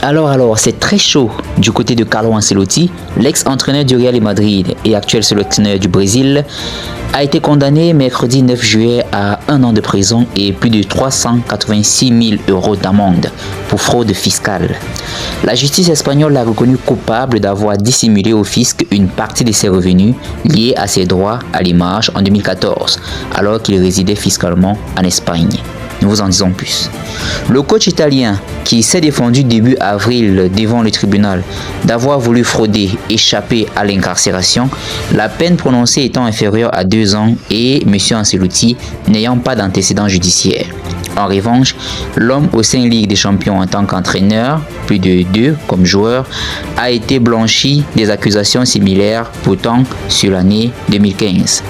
Alors, c'est très chaud du côté de Carlo Ancelotti, l'ex-entraîneur du Real Madrid et actuel sélectionneur du Brésil, a été condamné mercredi 9 juillet à 1 an de prison et plus de 386 000 euros d'amende pour fraude fiscale. La justice espagnole l'a reconnu coupable d'avoir dissimulé au fisc une partie de ses revenus liés à ses droits à l'image en 2014, alors qu'il résidait fiscalement en Espagne. Nous vous en disons plus. Le coach italien, qui s'est défendu début avril devant le tribunal d'avoir voulu frauder, échapper à l'incarcération, la peine prononcée étant inférieure à 2 ans et M. Ancelotti n'ayant pas d'antécédent judiciaire. En revanche, l'homme au sein Ligue des Champions en tant qu'entraîneur, plus de 2 comme joueur, a été blanchi des accusations similaires pourtant sur l'année 2015.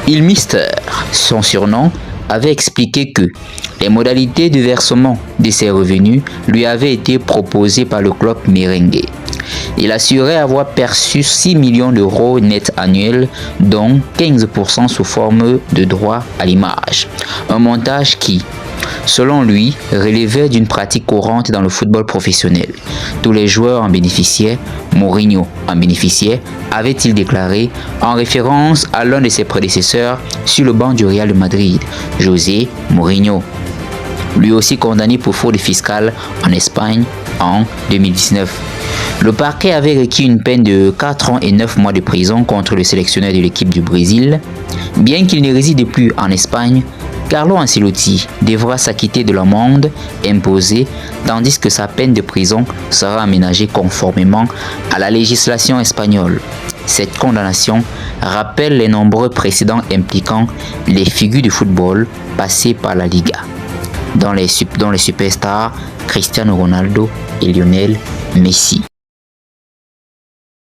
Il Mister, son surnom, avait expliqué que les modalités de versement de ses revenus lui avaient été proposées par le club merengue. Il assurait avoir perçu 6 millions d'euros nets annuels, dont 15% sous forme de droits à l'image. Un montage qui, selon lui, relevait d'une pratique courante dans le football professionnel. Tous les joueurs en bénéficiaient, Mourinho en bénéficiait, avait-il déclaré, en référence à l'un de ses prédécesseurs sur le banc du Real de Madrid, José Mourinho, lui aussi condamné pour fraude fiscale en Espagne en 2019. Le parquet avait requis une peine de 4 ans et 9 mois de prison contre le sélectionneur de l'équipe du Brésil. Bien qu'il ne réside plus en Espagne, Carlo Ancelotti devra s'acquitter de l'amende imposée tandis que sa peine de prison sera aménagée conformément à la législation espagnole. Cette condamnation rappelle les nombreux précédents impliquant les figures du football passées par la Liga, dont les superstars Cristiano Ronaldo et Lionel Messi.